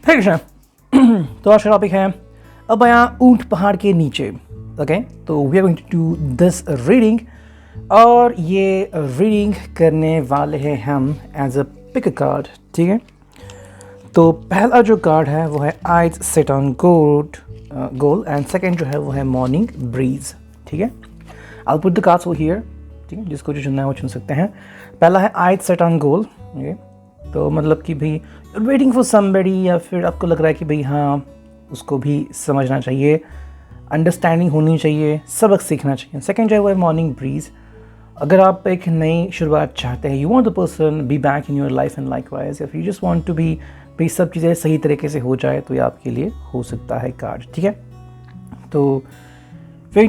ठीक है। तो आज का टॉपिक है अब आया ऊंट पहाड़ के नीचे। ओके, तो we are going to do this reading, और ये रीडिंग करने वाले हैं हम एज अ पिक कार्ड। ठीक है, तो पहला जो कार्ड है वो है eyes set on goal and second जो है वो है मॉर्निंग ब्रीज। ठीक है, I put the cards over here. ठीक है, जिसको जो चुनना है वो चुन सकते हैं। पहला है eyes set on goal. Okay, तो मतलब कि भाई वेटिंग फॉर समबडी, या फिर आपको लग रहा है कि भाई हाँ उसको भी समझना चाहिए, अंडरस्टैंडिंग होनी चाहिए, सबक सीखना चाहिए। सेकंड जो है वो है मॉर्निंग ब्रीज। अगर आप एक नई शुरुआत चाहते हैं, you want the person be back in your life and likewise, या फिर you just want to be भाई सब चीज़ें सही तरीके से हो जाए, तो ये आपके लिए हो सकता है कार्ड। ठीक है, तो way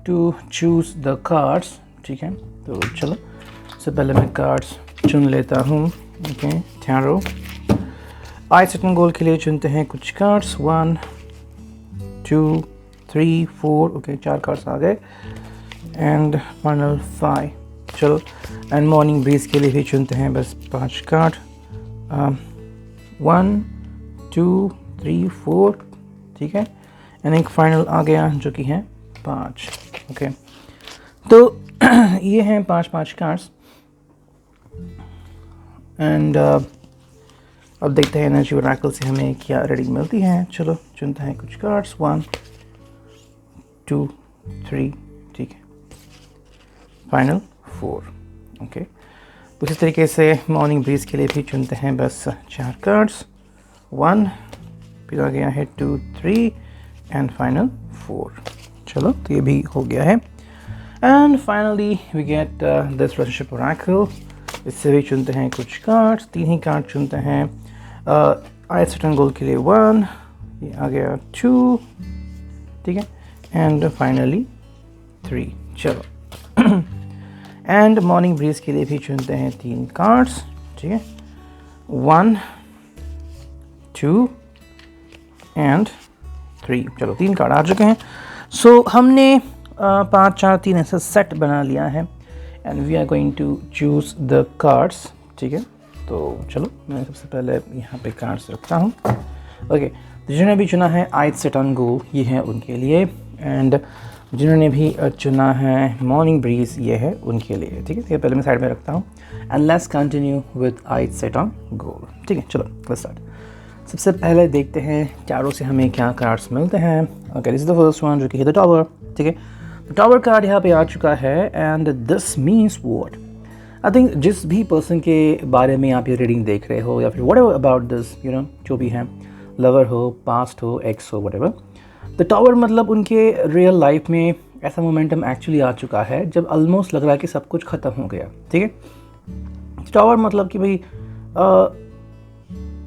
to choose the cards. ठीक है, तो चलो सबसे पहले मैं कार्ड्स चुन लेता हूँ। Okay, tarot eyes set on goal के लिए चुनते हैं कुछ कार्ड्स। 1 2 3 4। ओके, 4 कार्ड्स आ गए एंड फाइनल 5। चलो, एंड मॉर्निंग ब्रीज के लिए भी चुनते हैं बस 5 कार्ड। 1 2 3 4। ठीक है, एंड एक फाइनल आ गया जो कि है 5। ओके, तो ये हैं 5 कार्ड्स एंड अब देखते हैं एनर्जी ओरेकल से हमें क्या रीडिंग मिलती है। चलो चुनते हैं कुछ कार्ड्स। 1 2 3। ठीक है, फाइनल 4। ओके, उसी तरीके से मॉर्निंग ब्रीज के लिए भी चुनते हैं बस 4 कार्ड्स। 1, फिर आ गया है 2 3 एंड फाइनल 4। चलो, तो ये भी हो गया है and finally we get this relationship oracle. इससे भी चुनते हैं कुछ कार्ड्स। 3 ही कार्ड चुनते हैं। आइज सेट ऑन गोल के लिए 1, ये आ गया 2। ठीक है, एंड फाइनली 3। चलो एंड मॉर्निंग ब्रीज के लिए भी चुनते हैं 3 कार्ड्स। ठीक है, 1 2 एंड 3। चलो, 3 कार्ड आ चुके हैं। सो हमने 5 4 3 ऐसा सेट बना लिया है and we are going to choose the cards. ठीक है, तो चलो मैं सबसे पहले यहाँ पे कार्ड्स रखता हूँ। ओके, जिन्होंने भी चुना है आइज सेट ऑन गोल, ये है उनके लिए, एंड जिन्होंने भी चुना है मॉर्निंग ब्रीज, ये है उनके लिए। ठीक है, तो ये पहले मैं साइड में रखता हूँ and let's continue with eyes set on goal. ठीक है, चलो लेट्स स्टार्ट। सबसे पहले देखते हैं चारों से हमें क्या कार्ड्स मिलते हैं। Okay, this is the first one जो कि है द टावर। ठीक है, द टावर कार्ड यहाँ पे आ चुका है and this means what. I think जिस भी पर्सन के बारे में आप ये रीडिंग देख रहे हो, या फिर whatever about this, you know, जो भी है, लवर हो, पास्ट हो, एक्स हो, व्हाटएवर, द टावर मतलब उनके रियल लाइफ में ऐसा मोमेंटम एक्चुअली आ चुका है जब ऑलमोस्ट लग रहा है कि सब कुछ ख़त्म हो गया। ठीक है, टावर मतलब कि भाई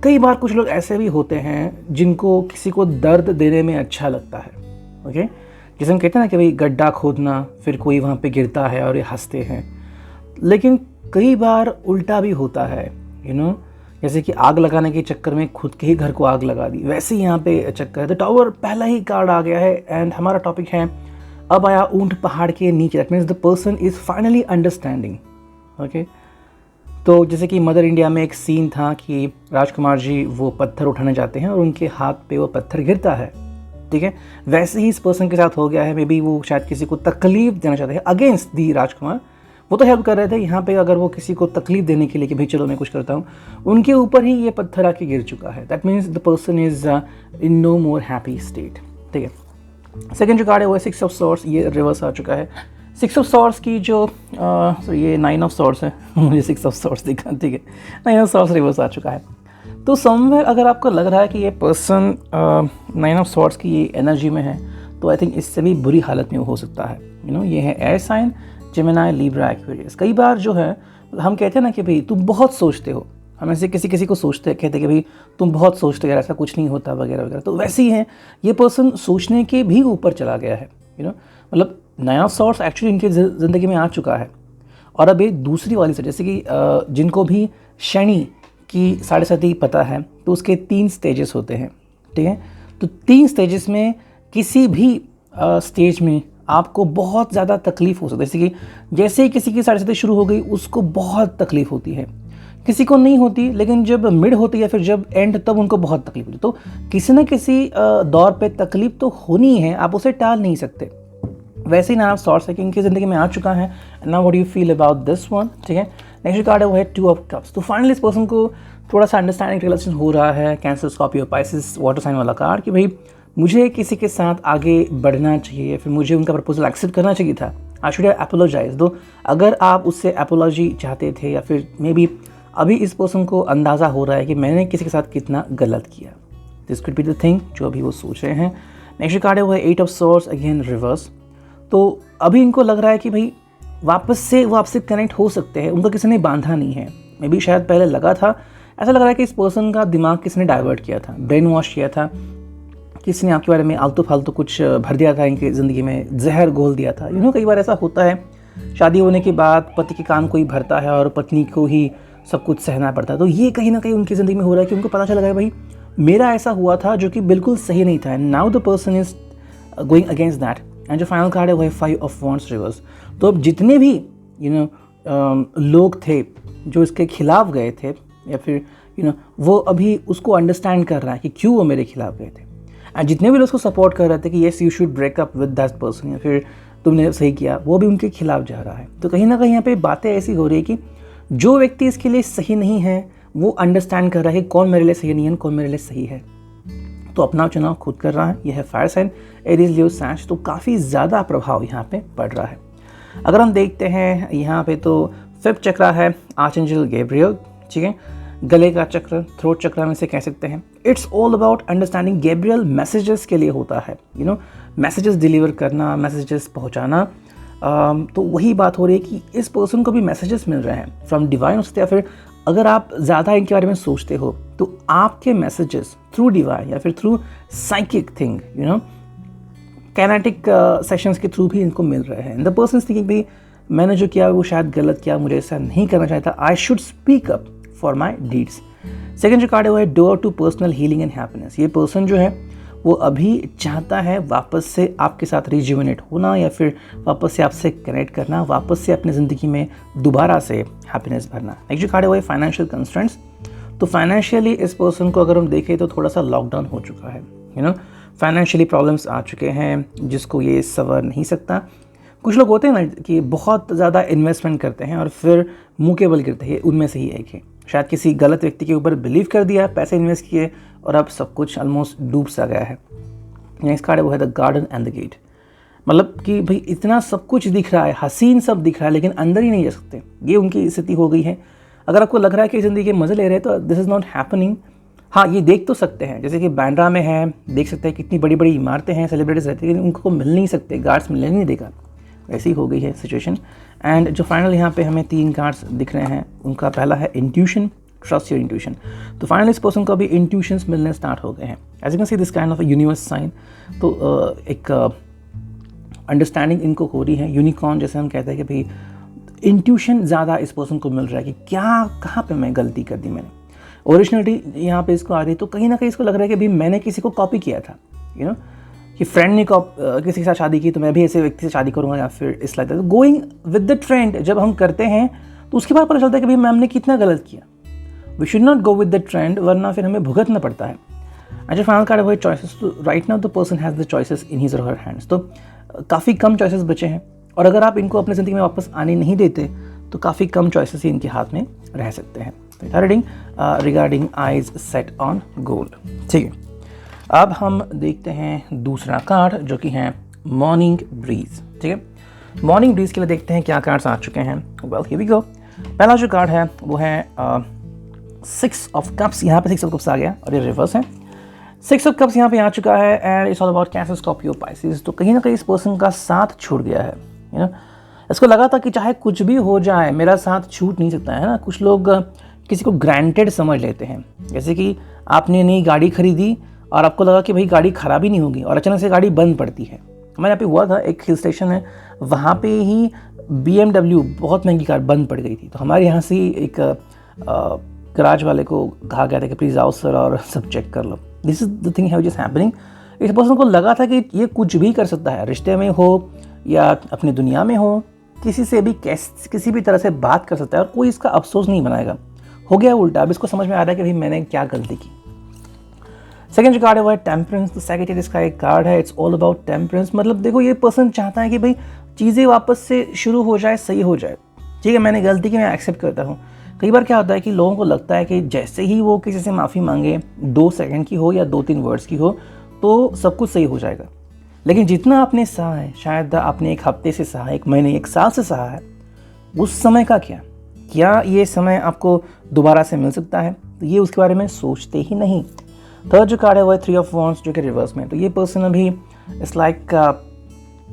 कई बार कुछ लोग ऐसे भी होते हैं जिनको किसी को दर्द देने में अच्छा लगता है। ओके, जैसे हम कहते हैं ना कि भाई गड्ढा खोदना, फिर कोई वहाँ पे गिरता है और ये हंसते हैं, लेकिन कई बार उल्टा भी होता है। यू नो, जैसे कि आग लगाने के चक्कर में खुद के ही घर को आग लगा दी, वैसे ही यहाँ पे चक्कर है। तो टावर पहला ही कार्ड आ गया है एंड हमारा टॉपिक है अब आया ऊंट पहाड़ के नीचे। That means the person is finally understanding. Okay, तो जैसे कि मदर इंडिया में एक सीन था कि राजकुमार जी वो पत्थर उठाने जाते हैं और उनके हाथ पे वो पत्थर गिरता है। ठीक है, वैसे ही इस पर्सन के साथ हो गया है। मे बी वो शायद किसी को तकलीफ देना चाहते हैं अगेंस्ट दी राजकुमार। वो तो हेल्प कर रहे थे, यहाँ पे अगर वो किसी को तकलीफ देने के लिए कि भाई चलो मैं कुछ करता हूँ, उनके ऊपर ही ये पत्थर आके गिर चुका है। That means the person is in no more happy state. ठीक है, सेकेंड जो कार्ड है वो है 6 ऑफ सॉर्ड्स। ये रिवर्स आ चुका है। 6 ऑफ सॉर्ड्स की जो ये 9 ऑफ सॉर्ड्स है, मुझे 6 ऑफ सॉर्ड्स दिखा। ठीक है, 9 ऑफ सॉर्ड्स रिवर्स आ चुका है। तो समवेयर अगर आपको लग रहा है कि ये पर्सन 9 ऑफ सॉर्ड्स की ये एनर्जी में है, तो आई थिंक इससे भी बुरी हालत में हो सकता है। यू नो, ये है air sign, Gemini, Libra, Aquarius. कई बार जो है हम कहते हैं ना कि भाई तुम बहुत सोचते हो, हम ऐसे किसी को कहते हैं कि भाई तुम बहुत सोचते हो, ऐसा कुछ नहीं होता वगैरह वगैरह। तो वैसे ही है, ये पर्सन सोचने के भी ऊपर चला गया है। यू नो, मतलब 9 ऑफ सॉर्ड्स एक्चुअली इनकी ज़िंदगी में आ चुका है। और अब ये दूसरी वाली से, जैसे कि जिनको भी शनि की 7.5 पता है, तो उसके 3 स्टेजेस होते हैं। ठीक है, तो 3 स्टेजेस में किसी भी स्टेज में आपको बहुत ज़्यादा तकलीफ़ हो सकती है। जैसे ही किसी की 7.5 शुरू हो गई, उसको बहुत तकलीफ़ होती है, किसी को नहीं होती, लेकिन जब मिड होती है फिर जब एंड, तब उनको बहुत तकलीफ होती है। तो किसी न किसी दौर पे तकलीफ तो होनी है, आप उसे टाल नहीं सकते। वैसे ही ना आप सॉर्ट्स है कि इनकी ज़िंदगी में आ चुका है। Now what do you feel about this one, ठीक है। नेक्स्ट कार्ड है वो है 2 ऑफ कप्स। तो फाइनली इस पर्सन को थोड़ा सा अंडरस्टैंडिंग रिलेशन हो रहा है। Cancer, Scorpio, Pisces, water sign वाला कार्ड कि भाई मुझे किसी के साथ आगे बढ़ना चाहिए, फिर मुझे उनका प्रपोजल एक्सेप्ट करना चाहिए था। I should apologise. दो अगर आप उससे अपोलॉजी चाहते थे, या फिर मे बी अभी इस पर्सन को अंदाज़ा हो रहा है कि मैंने किसी के साथ कितना गलत किया, this could be the thing जो अभी वो सोच रहे हैं। नेक्स्ट कार्ड है वो है 8 ऑफ सॉर्ड्स, अगेन रिवर्स। तो अभी इनको लग रहा है कि भाई वापस से वो आपसे कनेक्ट हो सकते हैं, उनको किसी ने बांधा नहीं है। मे बी शायद पहले लगा था, ऐसा लग रहा है कि इस पर्सन का दिमाग किसी ने डाइवर्ट किया था, ब्रेन वॉश किया था, किसी ने आपके बारे में आलतू फालतू कुछ भर दिया था, इनकी ज़िंदगी में जहर घोल दिया था। कई बार ऐसा होता है, शादी होने के बाद पति के कान कोई भरता है और पत्नी को ही सब कुछ सहना पड़ता है। तो ये कहीं ना कहीं उनकी ज़िंदगी में हो रहा है कि उनको पता चला है भाई मेरा ऐसा हुआ था जो कि बिल्कुल सही नहीं था। Now the person is going against that. And जो फाइनल कार्ड है वो है 5 ऑफ वॉन्ड्स रिवर्स। तो अब जितने भी लोग थे जो इसके खिलाफ गए थे, या फिर वो अभी उसको अंडरस्टैंड कर रहा है कि क्यों वो मेरे खिलाफ गए थे। एंड जितने भी लोग उसको सपोर्ट कर रहे थे कि yes you should break up with that person, या फिर तुमने सही किया, वो भी उनके खिलाफ जा रहा है। तो कहीं ना कहीं यहाँ पे बातें ऐसी हो रही है कि जो व्यक्ति इसके लिए सही नहीं है वो अंडरस्टैंड कर रहा है कि कौन मेरे लिए सही नहीं है, कौन मेरे लिए सही है, तो अपना चुनाव खुद कर रहा है। यह है फायर साइन एरीज, लियो, सैज। तो काफ़ी ज़्यादा प्रभाव यहाँ पे पड़ रहा है। अगर हम देखते हैं यहाँ पे तो 5th चक्र है आर्चएंजल गैब्रियल, ठीक है। गले का चक्र, थ्रोट चक्र में से कह सकते हैं। It's all about understanding. Gabriel messages के लिए होता है, मैसेजेस डिलीवर करना, मैसेजेस पहुँचाना। तो वही बात हो रही है कि इस पर्सन को भी मैसेजेस मिल रहे हैं फ्रॉम डिवाइन हो सकते हैं, या फिर अगर आप ज़्यादा इनके बारे में सोचते हो तो आपके मैसेजेस थ्रू डिवाइन या फिर through psychic thing, kinetic sessions के थ्रू भी इनको मिल रहे हैं। द पर्सन थिंकिंग भी मैंने जो किया वो शायद गलत किया, मुझे ऐसा नहीं करना चाहिए था। I should speak up for my deeds. Second जो कार्ड है वो है door to personal healing and happiness. ये पर्सन जो है वो अभी चाहता है वापस से आपके साथ रिज्यूविनेट होना, या फिर वापस से आपसे कनेक्ट करना, वापस से अपनी ज़िंदगी में दोबारा से हैप्पीनेस भरना। नेक्स्ट जो कार्ड है वो है फाइनेंशियल कंस्ट्रेंट्स। तो फाइनेंशियली इस पर्सन को अगर हम देखें तो थोड़ा सा लॉकडाउन हो चुका है, फाइनेंशियली प्रॉब्लम्स आ चुके हैं जिसको ये सवर नहीं सकता। कुछ लोग होते हैं ना कि बहुत ज़्यादा इन्वेस्टमेंट करते हैं और फिर मुँह के बल गिरते हैं, उनमें से ही एक है। शायद किसी गलत व्यक्ति के ऊपर बिलीव कर दिया, पैसे इन्वेस्ट किए और अब सब कुछ ऑलमोस्ट डूब सा गया है। नेक्स्ट कार्ड है वो है the garden and the gate. मतलब कि भाई इतना सब कुछ दिख रहा है, हसीन सब दिख रहा है, लेकिन अंदर ही नहीं जा सकते। ये उनकी स्थिति हो गई है। अगर आपको लग रहा है कि ज़िंदगी के मज़े ले रहे हैं तो दिस इज़ नॉट हैपनिंग। हाँ, ये देख तो सकते हैं, जैसे कि बांद्रा में है, देख सकते हैं कितनी बड़ी बड़ी इमारतें हैं, सेलिब्रिटीज़ रहते हैं, लेकिन उनको मिल नहीं सकते, गार्ड्स मिलने नहीं देगा। ऐसी हो गई है सिचुएशन। एंड जो फाइनल यहाँ पे हमें 3 कार्ड्स दिख रहे हैं, उनका पहला है इंट्यूशन, ट्रस्ट योर इंट्यूशन। तो फाइनली इस पर्सन को अभी इंट्यूशंस मिलने स्टार्ट हो गए हैं। As you can see this kind of universe sign. तो एक अंडरस्टैंडिंग इनको हो रही है, यूनिकॉर्न जैसे हम कहते हैं कि भाई इंट्यूशन ज़्यादा इस पर्सन को मिल रहा है कि क्या कहाँ पे मैं गलती कर दी मैंने। ओरिजिनलिटी यहाँ पे इसको आ रही है, तो कहीं ना कहीं इसको लग रहा है कि भाई मैंने किसी को कॉपी किया था, कि फ्रेंड ने किसी के साथ शादी की तो मैं भी ऐसे व्यक्ति से शादी करूँगा, या फिर इस like going with the trend जब हम करते हैं तो उसके बाद पता चलता है कि भाई हमने कितना गलत किया। We should not go with the trend, वरना फिर हमें भुगतना पड़ता है। अच्छा, फाइनल कार्ड है वो चॉइसेस। तो right now the person has the choices in his और हर हैंड्स। तो काफ़ी कम चॉइसेस बचे हैं, और अगर आप इनको अपनी ज़िंदगी में वापस आने नहीं देते तो काफ़ी कम चॉइसेस ही इनके हाथ में रह सकते हैं। तो reading regarding eyes set on gold, ठीक है। अब हम देखते हैं दूसरा कार्ड जो कि है मॉर्निंग ब्रीज, ठीक है। मॉर्निंग ब्रीज के लिए देखते हैं क्या कार्ड्स आ चुके हैं। Well here we go. पहला जो कार्ड है वो है 6 ऑफ कप्स। यहाँ पे 6 ऑफ कप्स आ गया और ये रिवर्स है। 6 ऑफ कप्स यहाँ पे आ चुका है and it's all about cancer, Scorpio, Pisces. तो कहीं ना कहीं इस पर्सन का साथ छूट गया है। इसको लगा था कि चाहे कुछ भी हो जाए मेरा साथ छूट नहीं सकता है ना। कुछ लोग किसी को ग्रांटेड समझ लेते हैं, जैसे कि आपने नई गाड़ी खरीदी और आपको लगा कि भाई गाड़ी खराब ही नहीं होगी, और अचानक से गाड़ी बंद पड़ती है। हमारे यहाँ पे हुआ था, एक हिल स्टेशन है, वहाँ पे ही BMW बहुत महंगी कार बंद पड़ गई थी। तो हमारे यहाँ से एक गराज वाले को कहा गया था कि प्लीज़ आओ सर और सब चेक कर लो। This is the thing which is happening. इस पर्सन को लगा था कि ये कुछ भी कर सकता है, रिश्ते में हो या अपनी दुनिया में हो, किसी से भी किसी भी तरह से बात कर सकता है और कोई इसका अफसोस नहीं बनाएगा। हो गया उल्टा। अब इसको समझ में आ रहा है कि भाई मैंने क्या गलती की। सेकंड जो कार्ड है वो है टेम्परेंस। तो सेक्रेटरीज का एक कार्ड है, इट्स ऑल अबाउट टेम्परेंस। मतलब देखो ये पर्सन चाहता है कि भाई चीज़ें वापस से शुरू हो जाए, सही हो जाए। ठीक है, मैंने गलती की, मैं एक्सेप्ट करता हूँ। कई बार क्या होता है कि लोगों को लगता है कि जैसे ही वो किसी से माफ़ी मांगे, 2 सेकंड की हो या 2-3 वर्ड्स की हो, तो सब कुछ सही हो जाएगा। लेकिन जितना आपने सहा है, शायद आपने 1 हफ्ते से सहा, 1 महीने, 1 साल से सहा है, उस समय का क्या ये समय आपको दोबारा से मिल सकता है? तो ये उसके बारे में सोचते ही नहीं। थर्ड जो कार्ड है वो है 3 ऑफ वॉन्ड्स, जो कि रिवर्स में। तो ये पर्सन अभी इट्स लाइक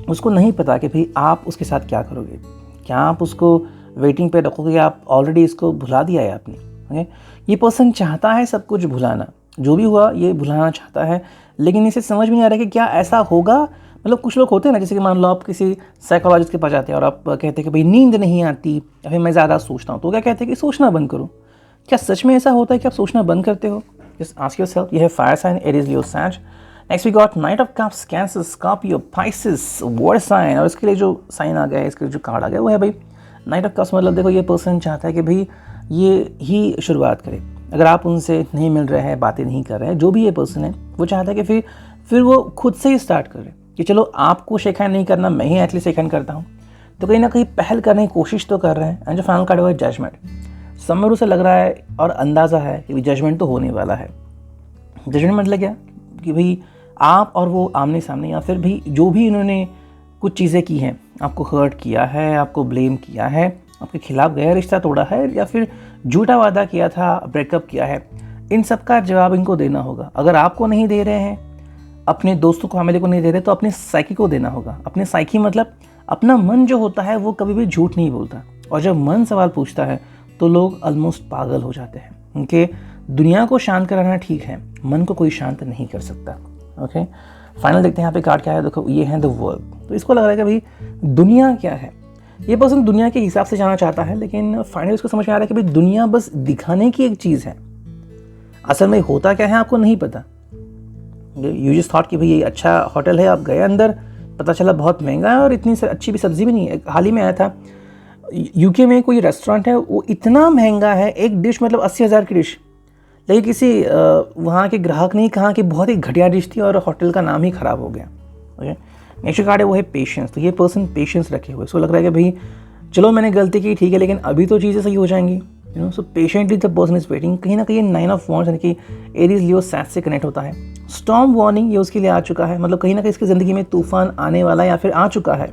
उसको नहीं पता कि भाई आप उसके साथ क्या करोगे। क्या आप उसको वेटिंग पे रखोगे? आप ऑलरेडी इसको भुला दिया है आपने। ओके, ये पर्सन चाहता है सब कुछ भुलाना, जो भी हुआ ये भुलाना चाहता है, लेकिन इसे समझ में नहीं आ रहा कि क्या ऐसा होगा। मतलब कुछ लोग होते हैं ना, जैसे कि मान लो आप किसी साइकोलॉजिस्ट के पास जाते हैं और आप कहते हैं कि भाई नींद नहीं आती या फिर मैं ज़्यादा सोचता हूँ, तो क्या कहते हैं कि सोचना बंद करो। क्या सच में ऐसा होता है कि आप सोचना बंद करते हो? Just ask yourself. ये है fire sign, Aries, Leo, Sage. Next we got knight of cups, Cancer, Scorpio, Pisces, water sign. और इसके लिए जो साइन आ गया है, इसके जो कार्ड आ गया वो है भाई नाइट ऑफ कप्स। मतलब देखो ये पर्सन चाहता है कि भाई ये ही शुरुआत करे। अगर आप उनसे नहीं मिल रहे हैं, बातें नहीं कर रहे हैं, जो भी ये पर्सन है वो चाहता है कि फिर वो खुद से ही स्टार्ट करे कि चलो आपको शेक हैंड नहीं करना, मैं ही एटलीस्ट शेक हैंड करता हूँ। तो कहीं ना कहीं पहल करने की कोशिश तो कर रहे हैं। एंड जो फाइनल कार्ड हुआ है जजमेंट। समर उसे लग रहा है और अंदाज़ा है कि जजमेंट तो होने वाला है। जजमेंट मतलब क्या कि भाई आप और वो आमने सामने, या फिर भी जो भी इन्होंने कुछ चीज़ें की हैं, आपको हर्ट किया है, आपको ब्लेम किया है, आपके खिलाफ गया रिश्ता तोड़ा है, या फिर झूठा वादा किया था, ब्रेकअप किया है, इन सब का जवाब इनको देना होगा। अगर आपको नहीं दे रहे हैं, अपने दोस्तों को, फैमिली को नहीं दे रहे, तो अपने साइकी को देना होगा। अपने साइकी मतलब अपना मन जो होता है वो कभी भी झूठ नहीं बोलता। और जब मन सवाल पूछता है तो लोग ऑलमोस्ट पागल हो जाते हैं। उनके दुनिया को शांत कराना ठीक है, मन को कोई शांत नहीं कर सकता। ओके, फाइनल देखते हैं यहाँ पे कार्ड क्या है। देखो ये है द वर्ल्ड। तो इसको लग रहा है कि भाई दुनिया क्या है। ये पर्सन दुनिया के हिसाब से जाना चाहता है, लेकिन फाइनली उसको समझ में आ रहा है कि भाई दुनिया बस दिखाने की एक चीज़ है। असल में होता क्या है आपको नहीं पता। यू जस्ट थॉट कि भाई ये अच्छा होटल है, आप गए अंदर, पता चला बहुत महंगा है और इतनी अच्छी भी सब्जी भी नहीं है। हाल ही में आया था यूके में, कोई रेस्टोरेंट है वो इतना महंगा है, एक डिश मतलब 80,000 की डिश, लेकिन किसी वहाँ के ग्राहक ने कहा कि बहुत ही घटिया डिश थी और होटल का नाम ही ख़राब हो गया। ओके, नेक्स्ट कार्ड है वो है पेशेंस। तो ये पर्सन पेशेंस रखे हुए, इसको लग रहा है कि भाई चलो मैंने गलती की, ठीक है, लेकिन अभी तो चीज़ें सही हो जाएंगी। You know, so patiently the person is waiting. कहीं ना कहीं 9 ऑफ वॉन्ड्स यानी कि एरीज, लियो, सैज से कनेक्ट होता है। स्टॉर्म वार्निंग ये उसके लिए आ चुका है। मतलब कहीं ना कहीं इसकी ज़िंदगी में तूफान आने वाला है या फिर आ चुका है।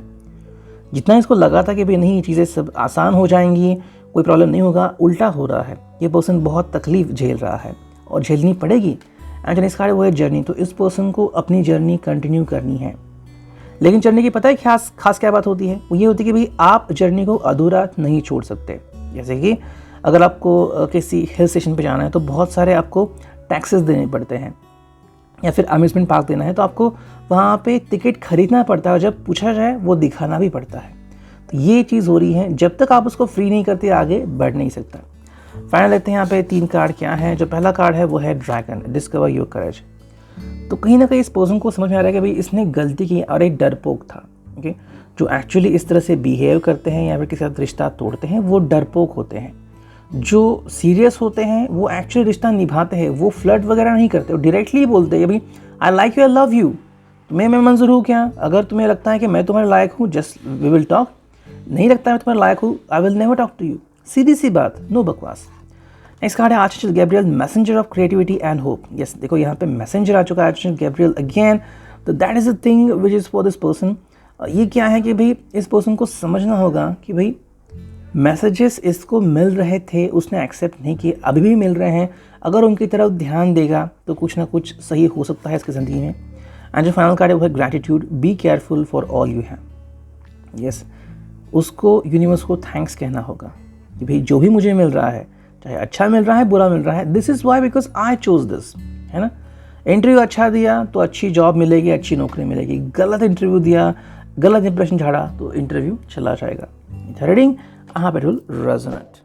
जितना इसको लगा था कि भाई नहीं चीज़ें सब आसान हो जाएंगी, कोई प्रॉब्लम नहीं होगा, उल्टा हो रहा है। ये पर्सन बहुत तकलीफ झेल रहा है और झेलनी पड़ेगी। एंड नेक्स्ट कार्ड वो है जर्नी। तो इस पर्सन को अपनी जर्नी कंटिन्यू करनी है, लेकिन जर्नी की पता है खास क्या बात होती है? वो ये होती है कि भाई आप जर्नी को अधूरा नहीं छोड़ सकते। जैसे कि अगर आपको किसी हिल स्टेशन पे जाना है तो बहुत सारे आपको टैक्सेस देने पड़ते हैं, या फिर अम्यूजमेंट पार्क देना है तो आपको वहाँ पे टिकट खरीदना पड़ता है, और जब पूछा जाए वो दिखाना भी पड़ता है। तो ये चीज़ हो रही है, जब तक आप उसको फ्री नहीं करते आगे बढ़ नहीं सकता। फाइनल देखते हैं यहाँ पे 3 कार्ड क्या है। जो पहला कार्ड है वो है ड्रैगन, डिस्कवर योर करेज। तो कहीं ना कहीं इस पर्सन को समझ में आ रहा है कि भाई इसने गलती की और एक डरपोक था। ओके, जो एक्चुअली इस तरह से बिहेव करते हैं या फिर किसी साथ रिश्ता तोड़ते हैं वो डरपोक होते हैं। जो सीरियस होते हैं वो एक्चुअली रिश्ता निभाते हैं, वो फ्लर्ट वगैरह नहीं करते, वो डायरेक्टली बोलते हैं भाई I like you, I love you, तुम्हें मैं मंजूर हूँ क्या? अगर तुम्हें लगता है कि मैं तुम्हारे लायक हूँ, जस्ट वी विल टॉक। नहीं लगता मैं तुम्हारे लायक हूँ, I will never talk to you. सीधी सी बात, नो बकवास। नेक्स्ट कार्ड है archangel Gabriel, messenger of creativity and hope. Yes, देखो यहाँ पे मैसेंजर आ चुका है आर्चएंजल गैब्रियल अगेन। तो that is a thing which is for this person. ये क्या है कि भाई इस पर्सन को समझना होगा कि भाई मैसेजेस इसको मिल रहे थे, उसने एक्सेप्ट नहीं किए, अभी भी मिल रहे हैं। अगर उनकी तरफ ध्यान देगा तो कुछ ना कुछ सही हो सकता है इसकी ज़िंदगी में। एंड जो फाइनल कार्ड है वो है gratitude, be careful for all you have. Yes, उसको यूनिवर्स को थैंक्स कहना होगा कि भाई जो भी मुझे मिल रहा है, चाहे अच्छा मिल रहा है बुरा मिल रहा है, this is why because I chose this, है ना। इंटरव्यू अच्छा दिया तो अच्छी जॉब मिलेगी, अच्छी नौकरी मिलेगी। गलत इंटरव्यू दिया, गलत इंप्रेशन झाड़ा तो इंटरव्यू चला जाएगा। Reading, I hope it will resonate.